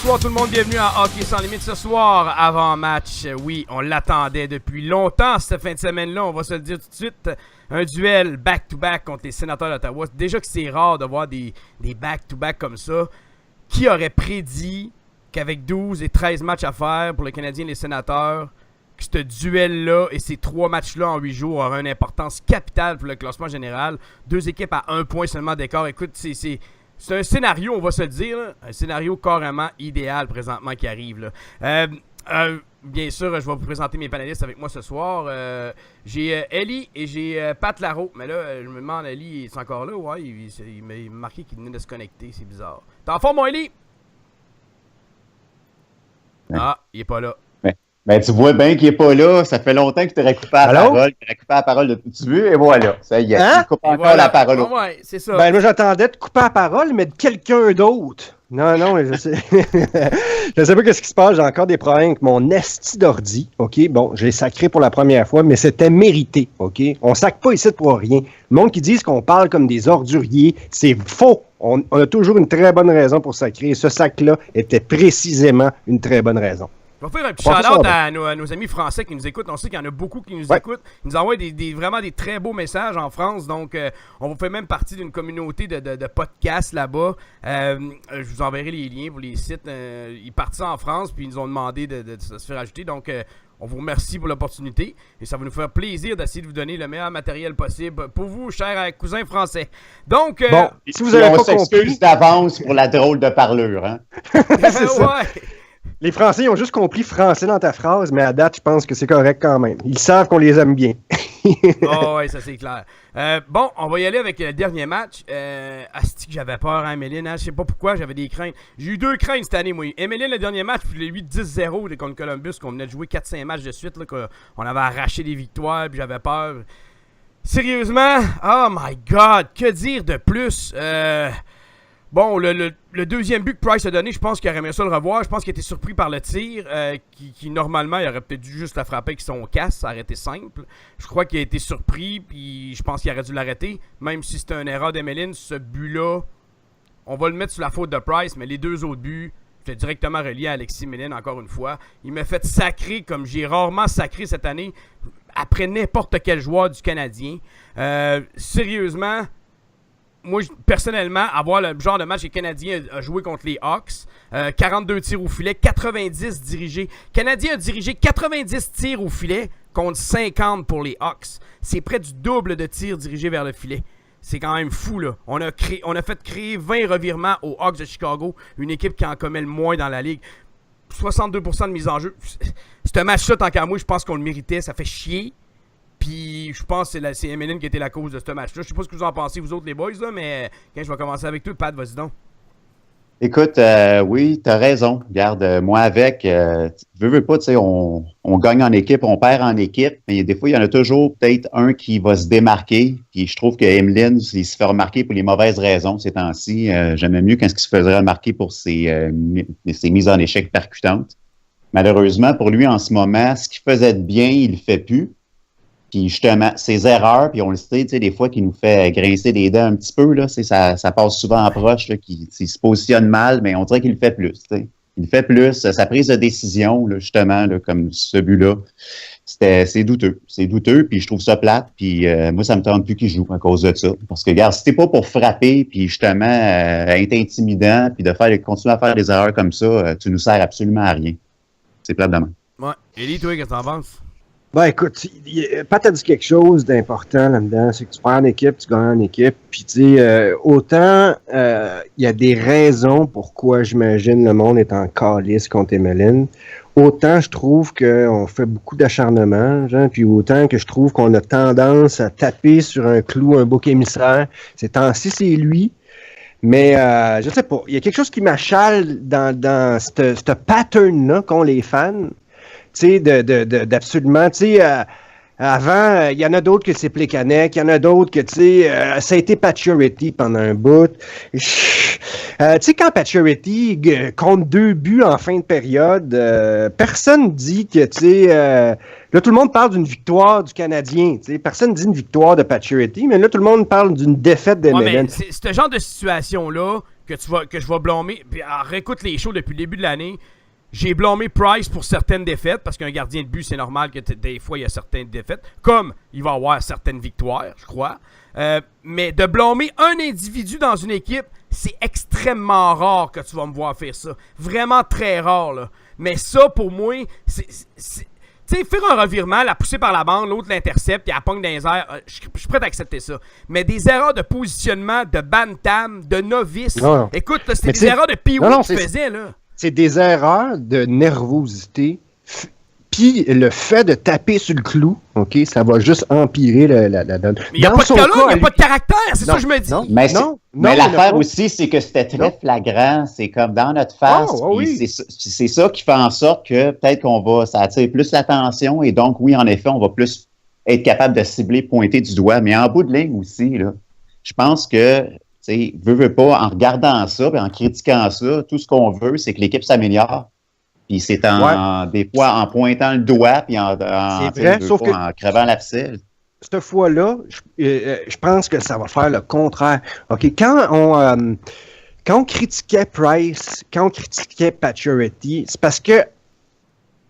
Bonsoir tout le monde, bienvenue à Hockey Sans Limite ce soir, avant-match. Oui, on l'attendait depuis longtemps cette fin de semaine-là, on va se le dire tout de suite. Un duel back-to-back contre les Sénateurs d'Ottawa. Déjà que c'est rare de voir des back-to-back comme ça. Qui aurait prédit qu'avec 12 et 13 matchs à faire pour les Canadiens et les Sénateurs, que ce duel-là et ces 3 matchs-là en 8 jours auraient une importance capitale pour le classement général. 2 équipes à 1 point seulement d'écart. Écoute, c'est un scénario, on va se le dire, là, un scénario carrément idéal présentement qui arrive. Là. Bien sûr, je vais vous présenter mes panélistes avec moi ce soir. J'ai Ellie et j'ai Pat Laro. Mais là, je me demande, Ellie, est encore là? Ouais, il m'a marqué qu'il venait de se connecter, c'est bizarre. T'es en forme, mon Ellie? Ouais. Ah, il est pas là. Ben, tu vois bien qu'il n'est pas là. Ça fait longtemps que tu aurais coupé la parole. Tu aurais coupé la parole depuis tu veux, et voilà. Ça y est. Tu coupes encore la parole. Ah ouais, c'est ça. Ben, moi, j'attendais de couper la parole, mais de quelqu'un d'autre. Non, je sais. Je sais pas qu'est-ce qui se passe. J'ai encore des problèmes avec mon esti d'ordi. OK? Bon, je l'ai sacré pour la première fois, mais c'était mérité. OK? On sacre pas ici pour rien. Le monde qui dit qu'on parle comme des orduriers, c'est faux. On a toujours une très bonne raison pour sacrer. Et ce sac-là était précisément une très bonne raison. Je vais faire un petit shout-out à nos amis français qui nous écoutent. On sait qu'il y en a beaucoup qui nous écoutent. Ils nous envoient vraiment des très beaux messages en France. Donc, on fait même partie d'une communauté de podcasts là-bas. Je vous enverrai les liens pour les sites. Ils partent en France, puis ils nous ont demandé de se faire ajouter. Donc, on vous remercie pour l'opportunité. Et ça va nous faire plaisir d'essayer de vous donner le meilleur matériel possible pour vous, chers cousins français. Donc, bon, si vous avez pas compris d'avance pour la drôle de parlure, hein? Ouais. Les Français, ils ont juste compris français dans ta phrase, mais à date, je pense que c'est correct quand même. Ils savent qu'on les aime bien. Oh, ouais, ça c'est clair. Bon, on va y aller avec le dernier match. Asti que j'avais peur, hein, Emeline. Hein? Je sais pas pourquoi, j'avais des craintes. J'ai eu 2 craintes cette année, moi. Emeline, le dernier match, puis le 8-10-0 contre Columbus, qu'on venait de jouer 4-5 matchs de suite, là, qu'on avait arraché des victoires, puis j'avais peur. Sérieusement, oh my God, que dire de plus? Bon, le deuxième but que Price a donné, je pense qu'il aurait aimé ça le revoir. Je pense qu'il était surpris par le tir, qui normalement, il aurait peut-être dû juste la frapper avec son casque, ça aurait été simple. Je crois qu'il a été surpris, puis je pense qu'il aurait dû l'arrêter. Même si c'était une erreur d'Emeline, ce but-là, on va le mettre sous la faute de Price, mais les 2 autres buts, j'étais directement relié à Alexis Emeline, encore une fois. Il m'a fait sacrer comme j'ai rarement sacré cette année, après n'importe quel joueur du Canadien. Sérieusement... Moi, personnellement, avoir le genre de match que les Canadiens a joué contre les Hawks, 42 tirs au filet, 90 dirigés. Le Canadien a dirigé 90 tirs au filet contre 50 pour les Hawks. C'est près du double de tirs dirigés vers le filet. C'est quand même fou, là. On a fait créer 20 revirements aux Hawks de Chicago, une équipe qui en commet le moins dans la ligue. 62% de mise en jeu. Ce match-là, tant qu'à moi, je pense qu'on le méritait. Ça fait chier. Puis je pense que c'est Emeline qui était la cause de ce match-là. Je sais pas ce que vous en pensez, vous autres, les boys, là, mais quand je vais commencer avec toi, Pat, vas-y donc. Écoute, oui, t'as raison. Regarde, moi avec, veux pas, tu sais, on gagne en équipe, on perd en équipe, mais des fois, il y en a toujours peut-être un qui va se démarquer. Puis je trouve que Emeline, il se fait remarquer pour les mauvaises raisons ces temps-ci. J'aimais mieux quand il se faisait remarquer pour ses mises en échec percutantes. Malheureusement, pour lui, en ce moment, ce qu'il faisait de bien, il le fait plus. Puis justement, ses erreurs, puis on le sait, tu sais, des fois, qu'il nous fait grincer les dents un petit peu, là, ça passe souvent en proche, là, qu'il se positionne mal, mais on dirait qu'il le fait plus, tu sais. Il le fait plus. Sa prise de décision, là, justement, là, comme ce but-là, c'est douteux. C'est douteux, puis je trouve ça plate, puis moi, ça me tente plus qu'il joue à cause de ça. Parce que, regarde, si t'es pas pour frapper, puis justement, être intimidant, puis continuer à faire des erreurs comme ça, tu nous sers absolument à rien. C'est plate de même. Ouais. Élie, toi, qu'est-ce que t'en penses? Ben écoute, Pat a dit quelque chose d'important là-dedans, c'est que tu perds en équipe, tu gagnes en équipe, puis tu sais, autant il y a des raisons pourquoi j'imagine le monde est en calice contre Emeline, autant je trouve qu'on fait beaucoup d'acharnement, genre, puis autant que je trouve qu'on a tendance à taper sur un clou, un bouc émissaire. Ces temps-ci, c'est lui. Mais je sais pas, il y a quelque chose qui m'achale dans ce pattern-là qu'ont les fans. Tu sais, d'absolument, tu sais, avant, il y en a d'autres que c'est Plekanec, il y en a d'autres que, tu sais, ça a été Pacioretty pendant un bout. Tu sais, quand Pacioretty compte 2 buts en fin de période, personne dit que, tu sais, là, tout le monde parle d'une victoire du Canadien, tu sais, personne dit une victoire de Pacioretty, mais là, tout le monde parle d'une défaite d'Emeline. Ouais, mais c'est ce genre de situation-là, que je vais blâmer. Puis réécoute les shows depuis le début de l'année. J'ai blâmé Price pour certaines défaites, parce qu'un gardien de but, c'est normal que des fois, il y a certaines défaites, comme il va y avoir certaines victoires, je crois. Mais de blâmer un individu dans une équipe, c'est extrêmement rare que tu vas me voir faire ça. Vraiment très rare, là. Mais ça, pour moi, c'est tu sais, faire un revirement, la pousser par la bande, l'autre l'intercepte, puis elle pogne dans les airs, je suis prêt à accepter ça. Mais des erreurs de positionnement, de bantam, de novice, non. Écoute, là, c'était des erreurs de Pee-Wee qu'il faisait, là. C'est des erreurs de nervosité, puis le fait de taper sur le clou, OK, ça va juste empirer la donne. Mais il n'y a pas de colonne, il n'y a pas de caractère, c'est ça que je me dis. Mais l'affaire aussi, c'est que c'était très flagrant. C'est comme dans notre face. C'est ça qui fait en sorte que peut-être ça attire plus l'attention et donc, oui, en effet, on va plus être capable de cibler, pointer du doigt. Mais en bout de ligne aussi, là, je pense que, tu sais, veut pas, en regardant ça et en critiquant ça, tout ce qu'on veut, c'est que l'équipe s'améliore. Puis c'est des fois en pointant le doigt puis en crevant l'abcès. Cette fois-là, je pense que ça va faire le contraire. OK, quand on critiquait Price, quand on critiquait Pacioretty, c'est parce que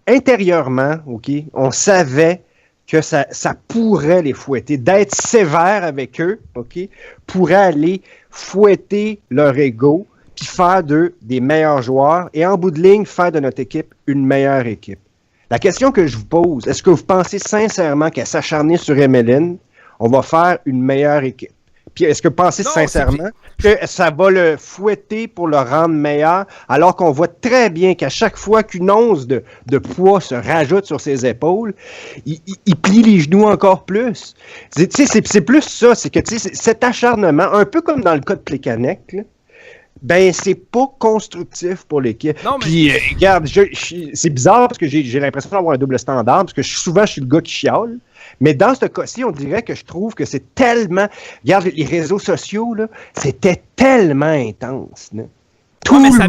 intérieurement, OK, on savait que ça pourrait les fouetter. D'être sévère avec eux, OK, pourrait aller fouetter leur ego puis faire d'eux des meilleurs joueurs et en bout de ligne, faire de notre équipe une meilleure équipe. La question que je vous pose, est-ce que vous pensez sincèrement qu'à s'acharner sur Emelin, on va faire une meilleure équipe? Puis est-ce que vous pensez sincèrement que ça va le fouetter pour le rendre meilleur, alors qu'on voit très bien qu'à chaque fois qu'une once de poids se rajoute sur ses épaules, il plie les genoux encore plus. C'est plus ça, c'est que cet acharnement, un peu comme dans le cas de Plekanec, là, ben, c'est pas constructif pour l'équipe. Puis, regarde, c'est bizarre parce que j'ai l'impression d'avoir un double standard, parce que souvent, je suis le gars qui chiale. Mais dans ce cas-ci, on dirait que je trouve que c'est tellement... Regarde, les réseaux sociaux, là, c'était tellement intense, là. Mais ça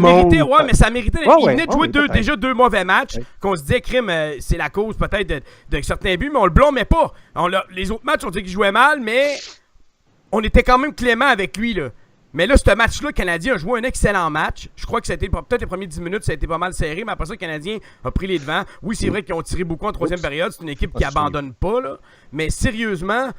méritait. Il venait de jouer déjà deux mauvais matchs, qu'on se disait, crime, c'est la cause peut-être de certains buts, mais on le blâmait pas. Les autres matchs, on disait qu'il jouait mal, mais on était quand même clément avec lui, là. Mais là, ce match-là, le Canadien a joué un excellent match. Je crois que ça a été peut-être les premières 10 minutes, ça a été pas mal serré, mais après ça, le Canadien a pris les devants. Oui, c'est vrai qu'ils ont tiré beaucoup en troisième période. C'est une équipe qui abandonne pas, là. Mais sérieusement,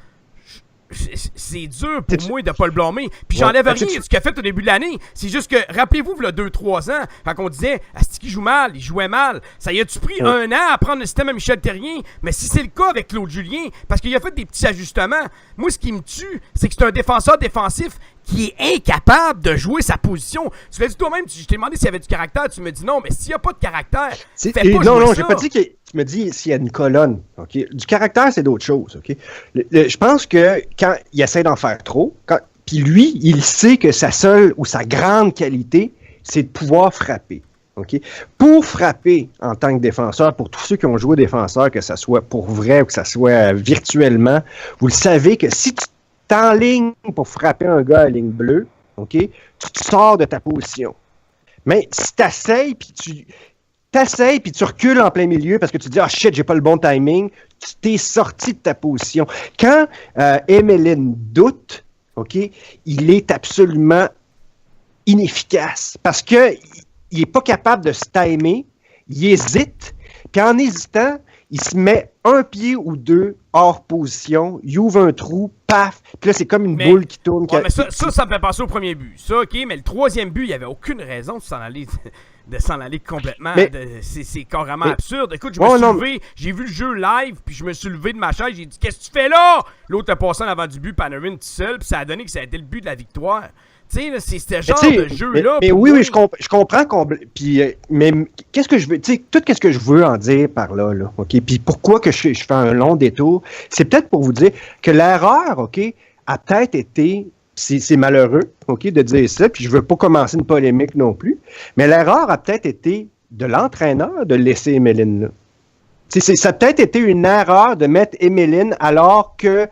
c'est dur pour moi de ne pas le blâmer. Puis j'enlève rien de ce qu'il a fait au début de l'année. C'est juste que, rappelez-vous, il y a 2-3 ans, quand on disait Asti joue mal, il jouait mal. Ça y a-tu pris un an à prendre le système à Michel Terrien? Mais si c'est le cas avec Claude Julien, parce qu'il a fait des petits ajustements, moi, ce qui me tue, c'est que c'est un défenseur défensif qui est incapable de jouer sa position. Tu l'as dit toi-même, je t'ai demandé s'il y avait du caractère, tu me dis non, mais s'il n'y a pas de caractère, fais pas jouer ça. Non, j'ai pas dit que... Tu me dis s'il y a une colonne, OK? Du caractère, c'est d'autres choses, OK? Je pense que quand il essaie d'en faire trop, puis lui, il sait que sa seule ou sa grande qualité, c'est de pouvoir frapper, OK? Pour frapper en tant que défenseur, pour tous ceux qui ont joué défenseur, que ça soit pour vrai ou que ça soit virtuellement, vous le savez que si tu t'enlignes pour frapper un gars à ligne bleue, OK? Tu te sors de ta position. Mais si t'essayes, puis tu recules en plein milieu parce que tu te dis « Ah shit, j'ai pas le bon timing », tu t'es sorti de ta position. Quand Emelin doute, OK, il est absolument inefficace parce que il est pas capable de se timer, il hésite, puis en hésitant, il se met un pied ou deux hors position, il ouvre un trou, paf, puis là, c'est comme une boule qui tourne. Mais ça me fait penser au premier but. Ça, OK, mais le troisième but, il n'y avait aucune raison de s'en aller complètement. C'est carrément absurde. Écoute, je me suis levé, j'ai vu le jeu live, puis je me suis levé de ma chaise, j'ai dit « Qu'est-ce que tu fais là? » L'autre a passé en avant du but, Panarin tout seul, puis ça a donné que ça a été le but de la victoire. Tu sais, c'est ce genre de jeu-là. Mais oui, je comprends. Mais qu'est-ce que je veux, tu sais, tout ce que je veux en dire par là, OK? Puis pourquoi que je fais un long détour? C'est peut-être pour vous dire que l'erreur, OK, a peut-être été, c'est malheureux, OK, de dire ça, puis je veux pas commencer une polémique non plus, mais l'erreur a peut-être été de l'entraîneur de laisser Emelin là. Ça a peut-être été une erreur de mettre Emelin alors que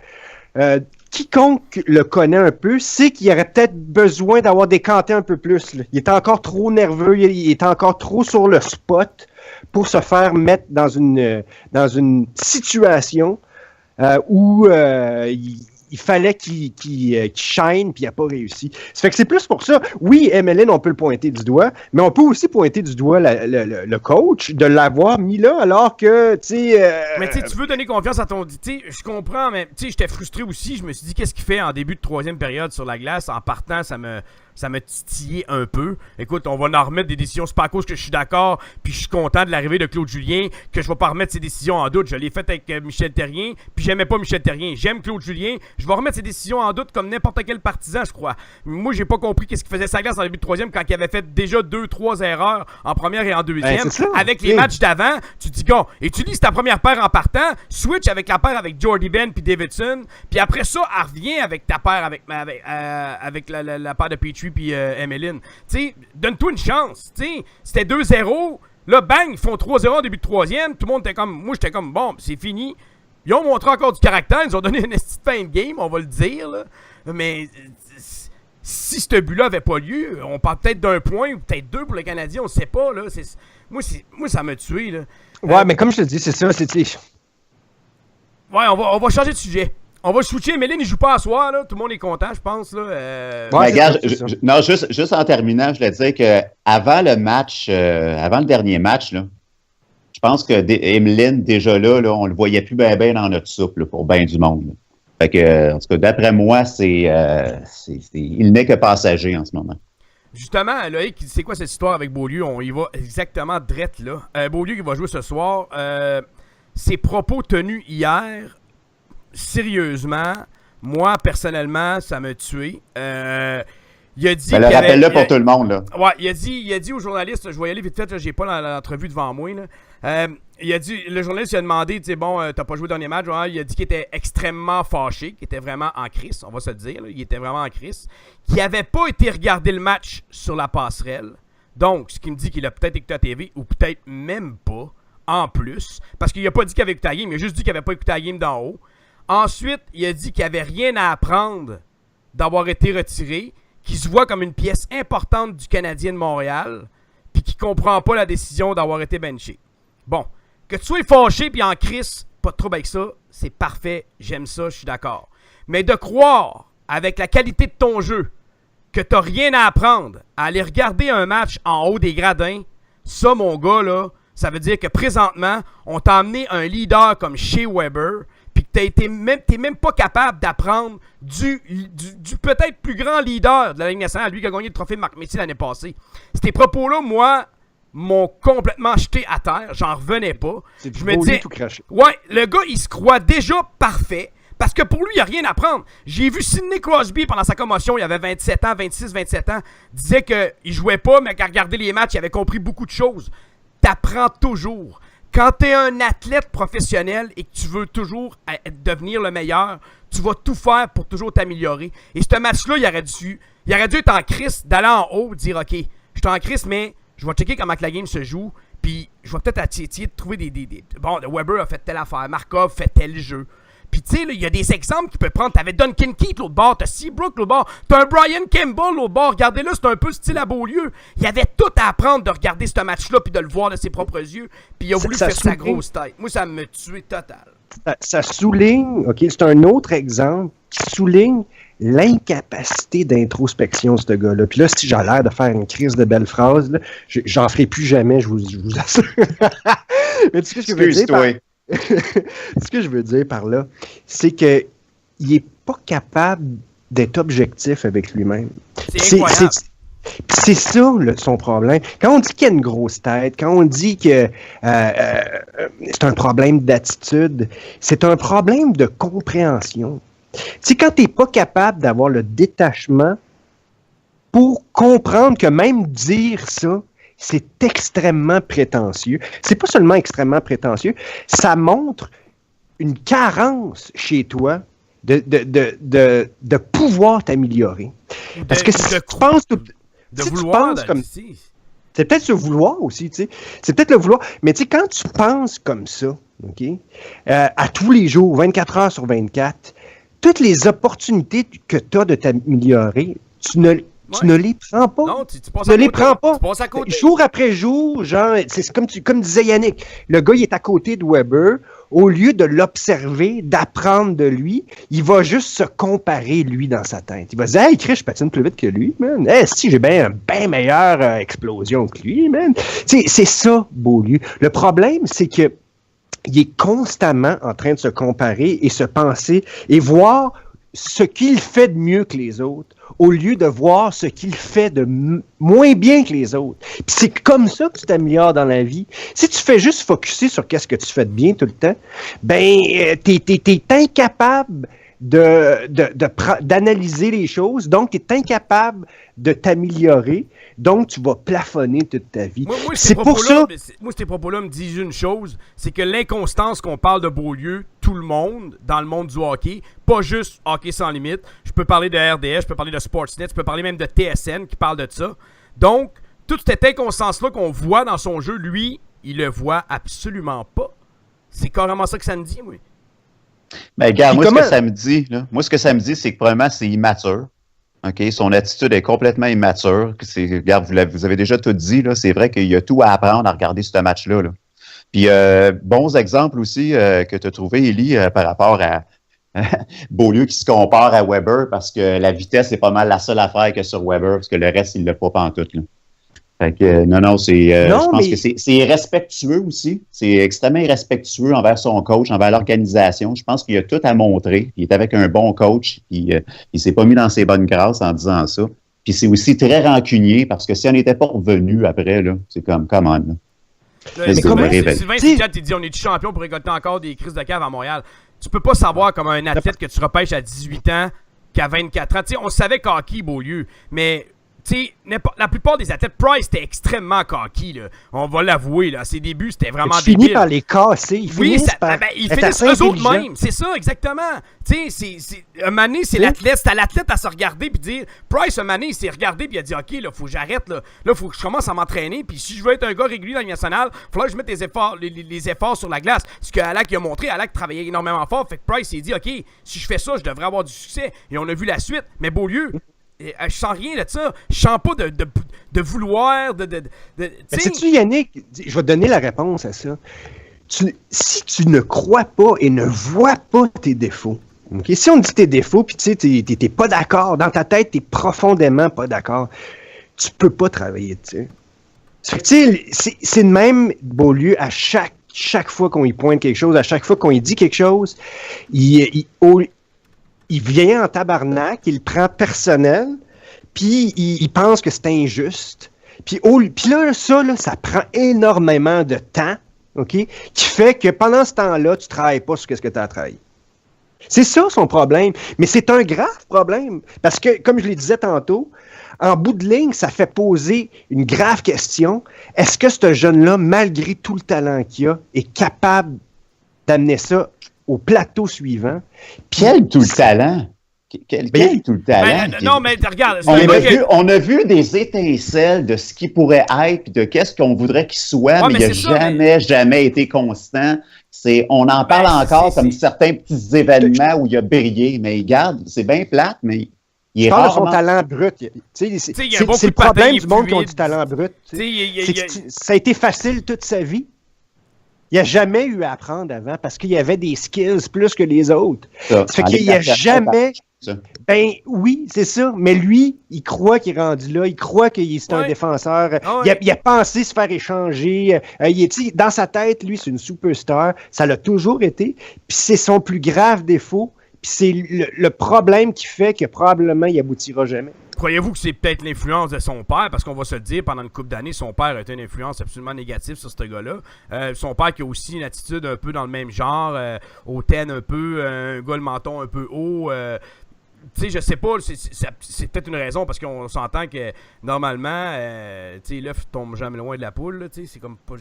quiconque le connaît un peu sait qu'il aurait peut-être besoin d'avoir décanté un peu plus, là. Il est encore trop nerveux, il est encore trop sur le spot pour se faire mettre dans une situation où il fallait qu'il shine, puis il n'a pas réussi. Ça fait que c'est plus pour ça. Oui, Emeline, on peut le pointer du doigt, mais on peut aussi pointer du doigt le coach, de l'avoir mis là, alors que, tu sais... Mais tu veux donner confiance à ton... Tu sais, je comprends, mais tu sais, j'étais frustré aussi. Je me suis dit, qu'est-ce qu'il fait en début de troisième période sur la glace? En partant, ça m'a titillé un peu. Écoute, on va en remettre des décisions. C'est pas à cause que je suis d'accord, puis je suis content de l'arrivée de Claude Julien, que je vais pas remettre ses décisions en doute. Je l'ai fait avec Michel Therrien, puis j'aimais pas Michel Therrien. J'aime Claude Julien. Je vais remettre ses décisions en doute comme n'importe quel partisan, je crois. Moi, j'ai pas compris qu'est-ce qu'il faisait sa glace en début de troisième quand il avait fait déjà 2-3 erreurs en première et en deuxième. Avec les matchs d'avant, tu te dis, gars, utilise ta première paire en partant, switch avec la paire avec Jordy Ben puis Davidson, puis après ça, reviens avec ta paire avec la paire de Petrie puis Emeline. Tu sais, donne-toi une chance. Tu sais, c'était 2-0. Là, bang, ils font 3-0 en début de troisième. Tout le monde était comme... Moi, j'étais comme, bon, c'est fini. Ils ont montré encore du caractère. Ils ont donné une petite fin de game, on va le dire. Là. Mais si ce but-là n'avait pas lieu, on parle peut-être d'un point ou peut-être 2 pour le Canadien. On ne sait pas. Là. Moi, ça m'a tué. Là. Ouais, mais comme je te dis, c'est ça. Ouais, on va changer de sujet. On va switcher. Emeline, il joue pas à soir, là. Tout le monde est content, je pense. Là. Ouais, regarde, non, juste en terminant, je voulais dire qu'avant le match, avant le dernier match, là, je pense que Emeline, déjà là, on le voyait plus bien dans notre soupe là, pour bien du monde. Là. Fait que, en tout cas, d'après moi, il n'est que passager en ce moment. Justement, Loïc, c'est quoi cette histoire avec Beaulieu? On y va exactement drette, là. Beaulieu qui va jouer ce soir. Ses propos tenus hier... Sérieusement, moi, personnellement, ça m'a tué. Il a dit... rappelle-le pour tout le monde, là. Ouais, il a dit aux journalistes, je vais y aller vite fait, là, j'ai pas l'entrevue devant moi, là. Le journaliste il a demandé, tu sais, bon, t'as pas joué le dernier match, il a dit qu'il était extrêmement fâché, qu'il était vraiment en crise, on va se le dire, là, il était vraiment en crise, qu'il avait pas été regarder le match sur la passerelle. Donc, ce qui me dit qu'il a peut-être écouté la TV, ou peut-être même pas, en plus, parce qu'il a pas dit qu'il avait écouté la game, il a juste dit qu'il avait pas écouté la game d'en haut. Ensuite, il a dit qu'il n'avait rien à apprendre d'avoir été retiré, qu'il se voit comme une pièce importante du Canadien de Montréal, puis qu'il comprend pas la décision d'avoir été benché. Bon, que tu sois fâché puis en crise, pas de trouble avec ça, c'est parfait, j'aime ça, je suis d'accord. Mais de croire, avec la qualité de ton jeu, que t'as rien à apprendre à aller regarder un match en haut des gradins, ça, mon gars, là, ça veut dire que présentement, on t'a amené un leader comme Shea Weber, puis que t'es même pas capable d'apprendre du peut-être plus grand leader de la Ligue nationale, lui qui a gagné le trophée Marc Messier l'année passée. Ces propos-là, moi, m'ont complètement jeté à terre. J'en revenais pas. Je me disais, tout craché. Ouais, le gars, il se croit déjà parfait. Parce que pour lui, il n'y a rien à apprendre. J'ai vu Sidney Crosby pendant sa commotion, il avait 27 ans, 26, 27 ans, disait qu'il jouait pas, mais qu'à regarder les matchs, il avait compris beaucoup de choses. T'apprends toujours. Quand tu es un athlète professionnel et que tu veux toujours devenir le meilleur, tu vas tout faire pour toujours t'améliorer. Et ce match-là, il aurait dû être en crise, d'aller en haut, dire « OK, je suis en crise, mais je vais checker comment que la game se joue, puis je vais peut-être essayer de trouver des... Bon, Weber a fait telle affaire, Markov fait tel jeu. » Puis tu sais, il y a des exemples qu'il peut prendre. T'avais Duncan Keith l'autre bord, t'as Seabrook l'autre bord, t'as un Brian Campbell l'autre bord. Regardez-le, c'est un peu style à Beaulieu. Il y avait tout à apprendre de regarder ce match-là puis de le voir de ses propres yeux. Puis il a voulu faire sa grosse tête. Moi, ça me tuait total. Ça souligne, OK, c'est un autre exemple qui souligne l'incapacité d'introspection de ce gars-là. Puis là, si j'ai l'air de faire une crise de belles phrases, là, j'en ferai plus jamais, je vous assure. Mais tu sais ce que je veux dire? Ce que je veux dire par là, c'est qu'il n'est pas capable d'être objectif avec lui-même. C'est incroyable. C'est ça son problème. Quand on dit qu'il y a une grosse tête, quand on dit que c'est un problème d'attitude, c'est un problème de compréhension. Tu sais, quand tu n'es pas capable d'avoir le détachement pour comprendre que même dire ça, c'est extrêmement prétentieux. C'est pas seulement extrêmement prétentieux, ça montre une carence chez toi de pouvoir t'améliorer. Parce que si tu penses comme... C'est peut-être se vouloir aussi, tu sais. C'est peut-être le vouloir. Mais tu sais, quand tu penses comme ça, OK, à tous les jours, 24 heures sur 24, toutes les opportunités que tu as de t'améliorer, Tu ne les prends pas. Non, tu passes Tu à ne les côté. prends pas. Tu passes à côté. Jour après jour, genre, c'est comme disait Yannick, le gars, il est à côté de Weber. Au lieu de l'observer, d'apprendre de lui, il va juste se comparer, lui, dans sa tête. Il va se dire, hey, Chris, je patine plus vite que lui, man. Hey, si, j'ai bien meilleure explosion que lui, man. C'est ça, Beaulieu. Le problème, c'est que il est constamment en train de se comparer et se penser et voir ce qu'il fait de mieux que les autres, au lieu de voir ce qu'il fait de moins bien que les autres. Puis c'est comme ça que tu t'améliores dans la vie. Si tu fais juste focusser sur qu'est-ce que tu fais de bien tout le temps, ben t'es incapable d'analyser les choses, donc tu es incapable de t'améliorer, donc tu vas plafonner toute ta vie. Moi, c'est pour ça. Moi, ces propos-là me disent une chose, c'est que l'inconstance qu'on parle de Beaulieu, tout le monde, dans le monde du hockey, pas juste Hockey sans limite, je peux parler de RDS, je peux parler de Sportsnet, je peux parler même de TSN qui parle de ça. Donc, toute cette inconstance-là qu'on voit dans son jeu, lui, il le voit absolument pas. C'est carrément ça que ça me dit, oui. Mais regarde, ce que ça me dit, c'est que probablement c'est immature. OK? Son attitude est complètement immature. Regarde, vous avez déjà tout dit, là. C'est vrai qu'il y a tout à apprendre à regarder ce match-là. Là. Puis, bons exemples aussi que tu as trouvé, Élie, par rapport à Beaulieu qui se compare à Weber parce que la vitesse est pas mal la seule affaire que sur Weber parce que le reste, il l'a pas pantoute, là. Fait que, je pense que c'est irrespectueux aussi. C'est extrêmement irrespectueux envers son coach, envers l'organisation. Je pense qu'il a tout à montrer. Il est avec un bon coach. Il s'est pas mis dans ses bonnes grâces en disant ça. Puis c'est aussi très rancunier parce que si on n'était pas revenu après, là, c'est comme, come on. Là. Sylvain Sicat, il dit on est champion pour récolter encore des crises de cave à Montréal. Tu peux pas savoir comme un athlète que tu repêches à 18 ans qu'à 24 ans. T'sais, on savait cocky, Beaulieu, mais la plupart des athlètes, Price était extrêmement cocky, là. On va l'avouer, là. À ses débuts, c'était vraiment débile. Il finit par les casser. Il finit eux autres même. C'est ça, exactement. Un moment donné, c'est l'athlète. C'est à l'athlète à se regarder puis dire. Price, un moment donné, il s'est regardé puis il a dit OK, là, faut que j'arrête. Là, faut que je commence à m'entraîner. Puis si je veux être un gars régulier dans la Ligue nationale, il faudra que je mette les efforts sur la glace. Ce que Alak a montré, Alak travaillait énormément fort. Fait que Price s'est dit OK, si je fais ça, je devrais avoir du succès. Et on a vu la suite. Mais Beaulieu. Je sens rien de ça. Je sens pas de vouloir. Mais sais-tu, Yannick, je vais te donner la réponse à ça. Si tu ne crois pas et ne vois pas tes défauts, okay? Si on dit tes défauts, puis tu sais, t'es pas d'accord, dans ta tête, t'es profondément pas d'accord, tu peux pas travailler dessus. C'est le même Beaulieu à chaque fois qu'on y pointe quelque chose, à chaque fois qu'on y dit quelque chose, il vient en tabarnak, il le prend personnel, puis il pense que c'est injuste. Puis là, ça prend énormément de temps, OK? Qui fait que pendant ce temps-là, tu ne travailles pas sur ce que tu as travaillé. C'est ça son problème. Mais c'est un grave problème. Parce que, comme je le disais tantôt, en bout de ligne, ça fait poser une grave question. Est-ce que ce jeune-là, malgré tout le talent qu'il a, est capable d'amener ça au plateau suivant? Quel tout le talent? Quel tout le talent? Non, mais regarde. On a vu des étincelles de ce qui pourrait être et de qu'est-ce qu'on voudrait qu'il soit, mais il n'a jamais été constant. On en parle encore comme certains petits événements où il a brillé, mais regarde, c'est bien plate, mais il est rarement... son talent brut. C'est le problème du monde qui ont du talent brut. Ça a été facile toute sa vie. Il n'a jamais eu à apprendre avant parce qu'il y avait des skills plus que les autres. Ça fait qu'il n'y a jamais... Ben oui, c'est ça. Mais lui, il croit qu'il est rendu là. Il croit qu'il est un défenseur. Il a pensé se faire échanger. Dans sa tête, lui, c'est une superstar. Ça l'a toujours été. Puis c'est son plus grave défaut. Puis c'est le problème qui fait que probablement il aboutira jamais. Croyez-vous que c'est peut-être l'influence de son père? Parce qu'on va se le dire, pendant une couple d'années, son père a été une influence absolument négative sur ce gars-là. Son père qui a aussi une attitude un peu dans le même genre, hautaine un peu, un gars le menton un peu haut. Tu sais, je sais pas, c'est peut-être une raison parce qu'on s'entend que normalement, tu sais, l'œuf tombe jamais loin de la poule, tu sais, c'est comme pas,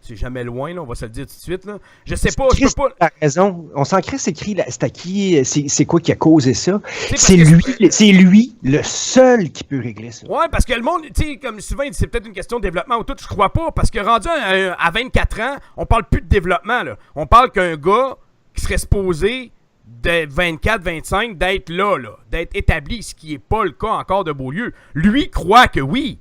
c'est jamais loin, là, on va se le dire tout de suite, là. Je sais pas, je peux pas. T'as raison, on s'en crée, c'est à qui, c'est quoi qui a causé ça? C'est lui, le seul qui peut régler ça. Ouais, parce que le monde, tu sais, comme souvent, c'est peut-être une question de développement ou tout, je crois pas, parce que rendu à 24 ans, on parle plus de développement, là. On parle qu'un gars qui serait supposé de 24-25 d'être là, d'être établi, ce qui n'est pas le cas encore de Beaulieu. Lui croit que oui,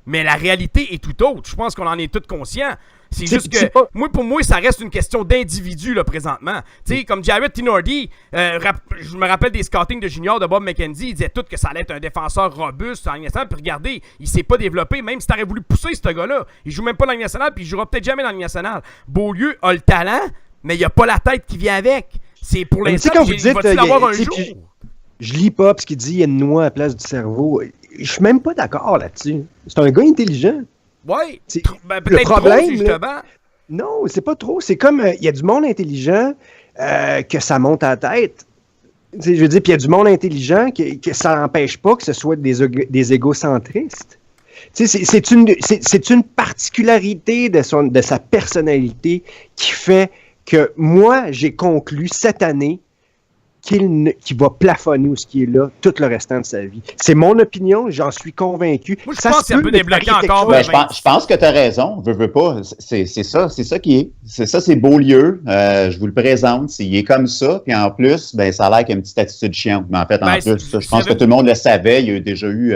mais la réalité est tout autre. Je pense qu'on en est tous conscients. C'est juste que, pour moi, ça reste une question d'individu, là, présentement. Tu sais, comme Jared Tinordi, je me rappelle des scoutings de junior de Bob McKenzie, il disait tout que ça allait être un défenseur robuste en Ligue nationale, puis regardez, il s'est pas développé, même si t'aurais voulu pousser ce gars-là. Il joue même pas dans la Ligue nationale, puis il jouera peut-être jamais dans la Ligue nationale. Beaulieu a le talent, mais il a pas la tête qui vient avec. C'est pour l'instant, il va-t-il avoir un jour? Je lis pas, parce qu'il dit il y a une noix à la place du cerveau. Je suis même pas d'accord là-dessus. C'est un gars intelligent. Oui, peut-être le problème, trop, justement. Non, c'est pas trop. C'est comme, il y a du monde intelligent que ça monte à la tête. Je veux dire, puis il y a du monde intelligent que ça n'empêche pas que ce soit des égocentristes. C'est une particularité de sa personnalité qui fait que moi, j'ai conclu cette année qu'il va plafonner où ce qui est là tout le restant de sa vie. C'est mon opinion, j'en suis convaincu. Moi, je pense qu'il peut débloquer encore. Ben, je pense que tu as raison. Veux pas. C'est ça qui est. C'est Beaulieu. Je vous le présente. Il est comme ça. Puis en plus, ben, ça a l'air qu'il y a une petite attitude chiante. Mais en fait, je pense que tout le monde le savait. Il y a déjà eu.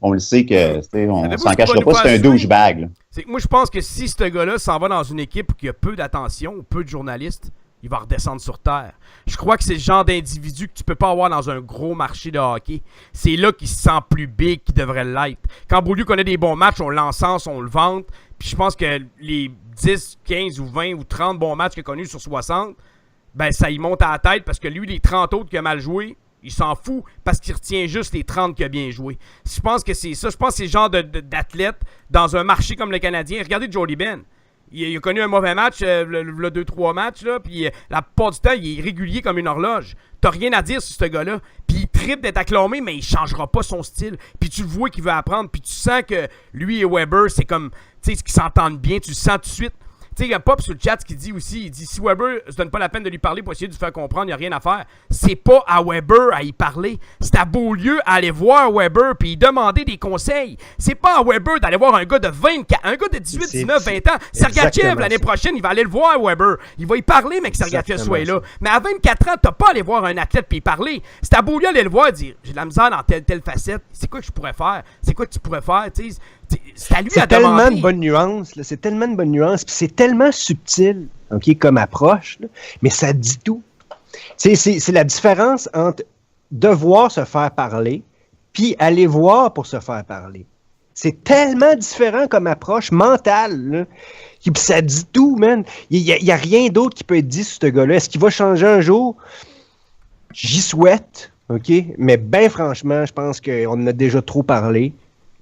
On le sait que on s'en cachera pas, c'est un douchebag. Moi, je pense que si ce gars-là s'en va dans une équipe où il y a peu d'attention, ou peu de journalistes, il va redescendre sur terre. Je crois que c'est le genre d'individu que tu peux pas avoir dans un gros marché de hockey. C'est là qu'il se sent plus big qu'il devrait l'être. Quand Beaulieu connaît des bons matchs, on l'encense, on le vante. Puis je pense que les 10, 15 ou 20 ou 30 bons matchs qu'il a connus sur 60, ben ça y monte à la tête parce que lui, les 30 autres qui a mal joué, il s'en fout parce qu'il retient juste les 30 qui a bien joué. Je pense que c'est ça. Je pense que c'est le genre d'athlète dans un marché comme le Canadien. Regardez Jody Benn. Il a connu un mauvais match, le 2-3 matchs, là, puis la plupart du temps, il est régulier comme une horloge. T'as rien à dire sur ce gars-là. Puis il tripe d'être acclamé, mais il changera pas son style. Puis tu le vois qu'il veut apprendre, puis tu sens que lui et Weber, c'est comme, tu sais, qu'ils s'entendent bien, tu le sens tout de suite. Tu sais, il y a Pop sur le chat qui dit aussi, il dit, si Weber se donne pas la peine de lui parler pour essayer de lui faire comprendre, il n'y a rien à faire. C'est pas à Weber à y parler. C'est à Beaulieu à aller voir Weber puis y demander des conseils. C'est pas à Weber d'aller voir un gars de 24, un gars de 18, 19, 20 ans. Sergachev, l'année prochaine, il va aller le voir, Weber. Il va y parler, mais que Sergachev soit là. Mais à 24 ans, t'as pas à aller voir un athlète puis y parler. C'est à Beaulieu aller le voir et dire, j'ai de la misère dans telle facette. C'est quoi que je pourrais faire? C'est quoi que tu pourrais faire? T'sais, c'est à lui à demander. C'est tellement de bonnes nuances, c'est tellement de bonnes nuances, puis c'est tellement subtil, ok, comme approche, là, mais ça dit tout. C'est la différence entre devoir se faire parler, puis aller voir pour se faire parler. C'est tellement différent comme approche mentale, là, puis ça dit tout, man. Il y a rien d'autre qui peut être dit sur ce gars-là. Est-ce qu'il va changer un jour? J'y souhaite, ok, mais ben franchement, je pense qu'on en a déjà trop parlé.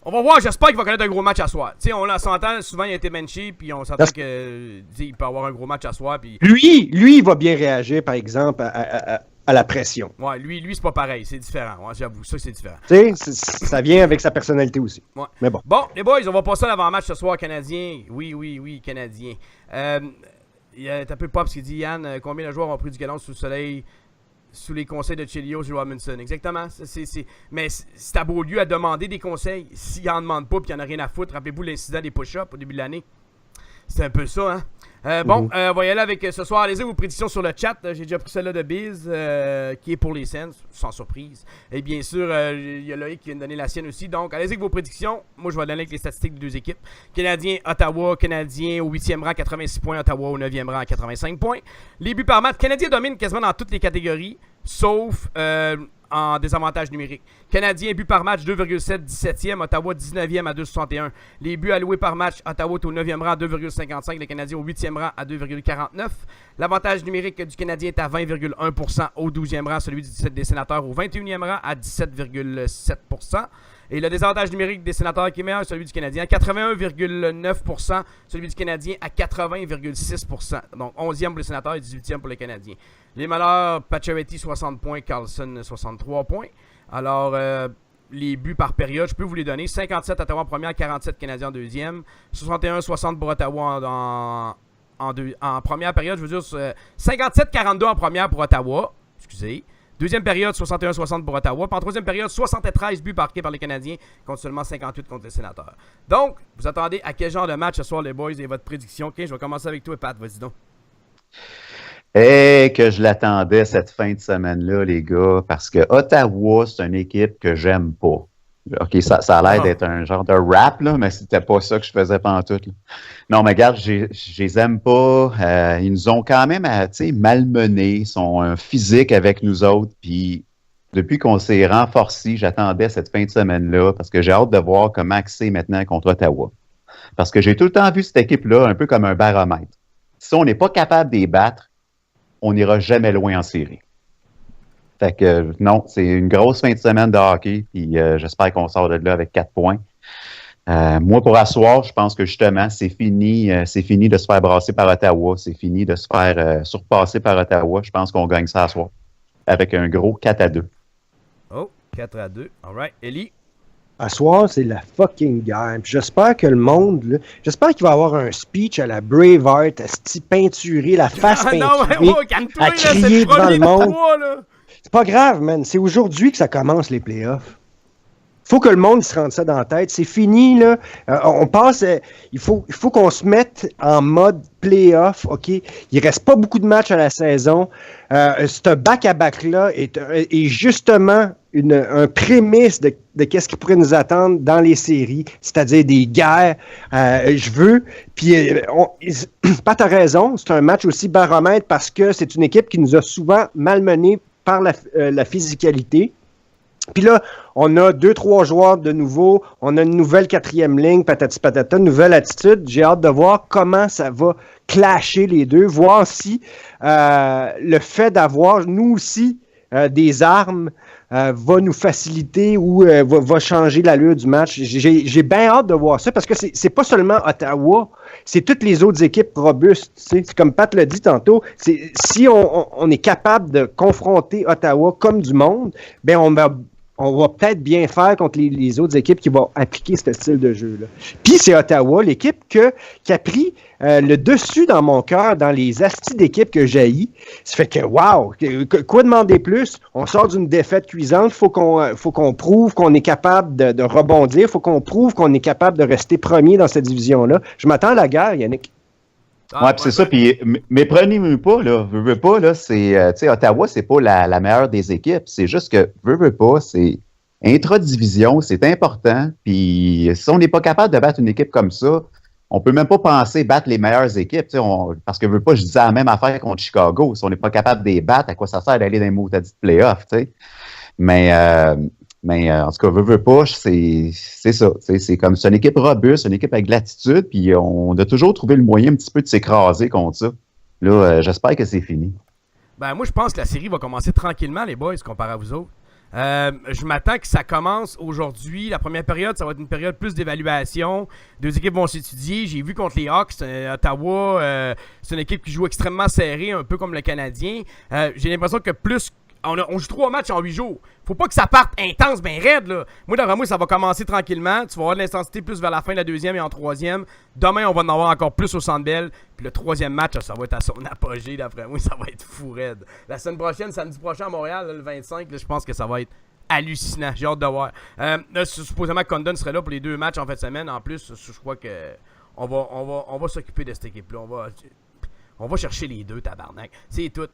On va voir, j'espère qu'il va connaître un gros match à soir. Tu sais, on s'entend, souvent il a été benché, puis on s'entend qu'il peut avoir un gros match à soir. Puis... Lui, il va bien réagir, par exemple, à la pression. Ouais, lui c'est pas pareil, c'est différent. Ouais, j'avoue, ça c'est différent. Tu sais, ça vient avec sa personnalité aussi. Ouais. Mais bon. Bon, les boys, on va passer à l'avant-match ce soir, Canadien. Oui, Canadien. Il y a un peu Pop qui dit, Yann, combien de joueurs ont pris du galon sous le soleil sous les conseils de Chelios et Robinson? Exactement. Mais c'est à Beaulieu à demander des conseils. S'il en demande pas et qu'il n'y en a rien à foutre, rappelez-vous l'incident des push-ups au début de l'année. C'est un peu ça, hein? On va y aller avec ce soir. Allez-y vos prédictions sur le chat. J'ai déjà pris celle-là de Biz, qui est pour les Sens, sans surprise. Et bien sûr, il y a Loïc qui vient de donner la sienne aussi. Donc, allez-y avec vos prédictions. Moi, je vais donner avec les statistiques des deux équipes. Canadien, Ottawa. Canadien au 8e rang, 86 points. Ottawa au 9e rang, 85 points. Les buts par match. Canadien domine quasiment dans toutes les catégories, sauf en désavantage numérique. Canadien, but par match, 2,7, 17e. Ottawa, 19e à 2,61. Les buts alloués par match, Ottawa est au 9e rang à 2,55. Les Canadiens au 8e rang à 2,49. L'avantage numérique du Canadien est à 20,1% au 12e rang. Celui des Sénateurs au 21e rang à 17,7%. Et le désavantage numérique des Sénateurs qui est meilleur, celui du Canadien à 81,9%, celui du Canadien à 80,6%. Donc 11e pour les Sénateurs et 18e pour les Canadiens. Les meneurs, Pacioretty 60 points, Carlson 63 points. Alors, les buts par période, je peux vous les donner. 57 Ottawa en première, 47 Canadiens en deuxième. 61-60 pour Ottawa en première période. Je veux dire, 57-42 en première pour Ottawa. Excusez. Deuxième période, 61-60 pour Ottawa. Puis en troisième période, 73 buts marqués par les Canadiens contre seulement 58 contre les Sénateurs. Donc, vous attendez à quel genre de match ce soir, les boys, et votre prédiction? Ok, je vais commencer avec toi, Pat. Vas-y donc. Et que je l'attendais cette fin de semaine-là, les gars, parce que Ottawa, c'est une équipe que j'aime pas. OK, ça a l'air d'être un genre de rap, là, mais c'était pas ça que je faisais pantoute, là. Non, mais regarde, je les aime pas. Ils nous ont quand même, tu sais, malmenés. Ils sont physiques avec nous autres. Puis, depuis qu'on s'est renforcés, j'attendais cette fin de semaine-là parce que j'ai hâte de voir comment c'est maintenant contre Ottawa. Parce que j'ai tout le temps vu cette équipe-là un peu comme un baromètre. Si on n'est pas capable de les battre, on n'ira jamais loin en série. Fait que non, c'est une grosse fin de semaine de hockey, puis j'espère qu'on sort de là avec 4 points. Moi, pour asseoir, je pense que justement, c'est fini de se faire brasser par Ottawa, c'est fini de se faire surpasser par Ottawa. Je pense qu'on gagne ça à soir avec un gros 4-2. Oh, 4-2. All right. Ellie? À soir, c'est la fucking game. Puis j'espère que le monde, là, j'espère qu'il va y avoir un speech à la Braveheart, à se peinturer, la face peinturée, à crier devant le monde. C'est pas grave, man. C'est aujourd'hui que ça commence, les playoffs. Faut que le monde se rende ça dans la tête. C'est fini, là. On passe... il faut qu'on se mette en mode playoff, OK? Il reste pas beaucoup de matchs à la saison. Ce back-à-back-là est justement un prémisse de qu'est-ce qui pourrait nous attendre dans les séries, c'est-à-dire des guerres. Je veux... Puis, Pat a raison, c'est un match aussi baromètre parce que c'est une équipe qui nous a souvent malmenés par la physicalité. Puis là, on a 2-3 joueurs de nouveau, on a une nouvelle 4e ligne, patati patata, une nouvelle attitude. J'ai hâte de voir comment ça va clasher les deux, voir si le fait d'avoir, nous aussi, des armes va nous faciliter ou va changer l'allure du match. J'ai bien hâte de voir ça parce que c'est pas seulement Ottawa, c'est toutes les autres équipes robustes. C'est comme Pat l'a dit tantôt, si on est capable de confronter Ottawa comme du monde, ben on va peut-être bien faire contre les autres équipes qui vont appliquer ce style de jeu-là. Puis c'est Ottawa, l'équipe qui a pris le dessus dans mon cœur dans les astis d'équipe que j'haïs. Ça fait que, wow! Quoi demander plus? On sort d'une défaite cuisante. Faut qu'on prouve qu'on est capable de rebondir. Faut qu'on prouve qu'on est capable de rester premier dans cette division-là. Je m'attends à la guerre, Yannick. Ouais, puis c'est ça. Puis, mais prenez-moi pas, là. Veux pas, là. C'est, tu sais, Ottawa, c'est pas la meilleure des équipes. C'est juste que, veux pas, c'est intra-division, c'est important. Puis, si on n'est pas capable de battre une équipe comme ça, on peut même pas penser battre les meilleures équipes. Parce que, veux pas, je disais la même affaire contre Chicago. Si on n'est pas capable de les battre, à quoi ça sert d'aller dans les maudits playoffs, tu sais? Mais en tout cas, veux pas, c'est ça. C'est comme c'est une équipe robuste, une équipe avec de l'attitude, puis on a toujours trouvé le moyen un petit peu de s'écraser contre ça. Là, j'espère que c'est fini. Ben moi, je pense que la série va commencer tranquillement, les boys, comparé à vous autres. Je m'attends que ça commence aujourd'hui. La première période, ça va être une période plus d'évaluation. Deux équipes vont s'étudier. J'ai vu contre les Hawks, Ottawa, c'est une équipe qui joue extrêmement serrée, un peu comme le Canadien. J'ai l'impression que plus... On joue 3 matchs en 8 jours. Faut pas que ça parte intense, ben raide, là. Moi, d'après moi, ça va commencer tranquillement. Tu vas avoir de l'intensité plus vers la fin de la deuxième et en troisième. Demain, on va en avoir encore plus au Centre Bell. Puis le troisième match, ça va être à son apogée, d'après moi. Ça va être fou raide. La semaine prochaine, samedi prochain à Montréal, là, le 25, là, je pense que ça va être hallucinant. J'ai hâte de voir. Là, supposément, Condon serait là pour les 2 matchs en fin de semaine. En plus, je crois que on va s'occuper de cette équipe-là. On va chercher les 2, tabarnak. C'est tout.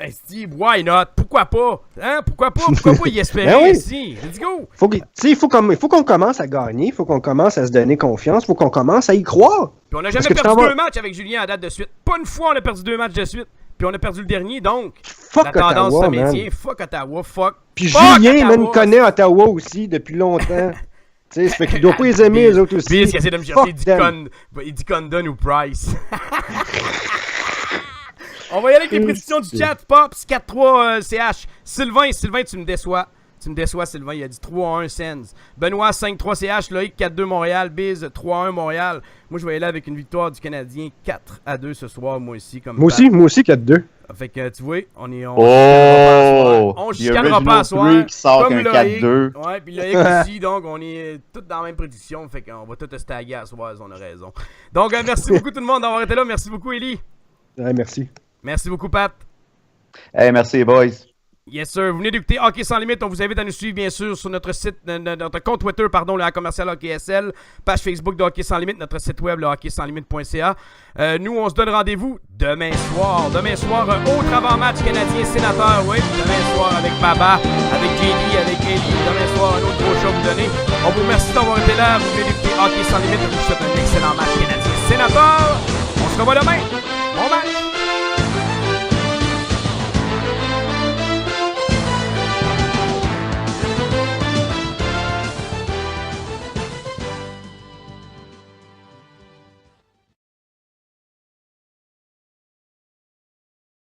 Steve, why not? Pourquoi pas? Hein? Pourquoi pas y espérer ben oui. ici? Let's go! Il faut qu'on commence à gagner. Il faut qu'on commence à se donner confiance. Il faut qu'on commence à y croire. Puis on n'a jamais perdu 2 matchs avec Julien à date de suite. Pas une fois on a perdu 2 matchs de suite. Puis on a perdu le dernier, donc fuck la tendance Ottawa, se maintient. Fuck Ottawa, fuck. Puis Julien, même, connaît Ottawa aussi depuis longtemps. Ça fait qu'il doit pas les aimer, les autres aussi. Puis il essaie de me chercher il dit Condon ou Price. On va y aller avec les prédictions du chat. Pops, 4-3 CH. Sylvain, tu me déçois. Sylvain. Il a dit 3-1 Sens. Benoît, 5-3 CH. Loïc, 4-2 Montréal. Biz, 3-1 Montréal. Moi, je vais y aller avec une victoire du Canadien 4-2 ce soir, moi aussi. Moi aussi 4-2. Fait que tu vois, on chicanera pas à soir. Qui sort comme Loïc. 4-2. Ouais, puis Loïc aussi, donc on est tous dans la même prédiction. Fait qu'on va tous te staguer à soir, on a raison. Donc, merci beaucoup tout le monde d'avoir été là. Merci beaucoup, Élie. Ouais, merci. Merci beaucoup, Pat. Hey, merci, boys. Yes, sir. Vous venez d'écouter Hockey Sans Limite. On vous invite à nous suivre, bien sûr, sur notre site, notre compte Twitter, pardon, le commercial Hockey SL, page Facebook de Hockey Sans Limite, notre site web, le hockeysanslimite.ca. Nous, on se donne rendez-vous demain soir. Demain soir, autre avant-match Canadien-Sénateur. Oui, demain soir avec Baba, avec JD, avec Ellie. Demain soir, un autre gros show à vous donner. On vous remercie d'avoir été là. Vous venez d'écouter Hockey Sans Limite. On vous souhaite un excellent match Canadien-Sénateur. On se revoit demain. Bon match!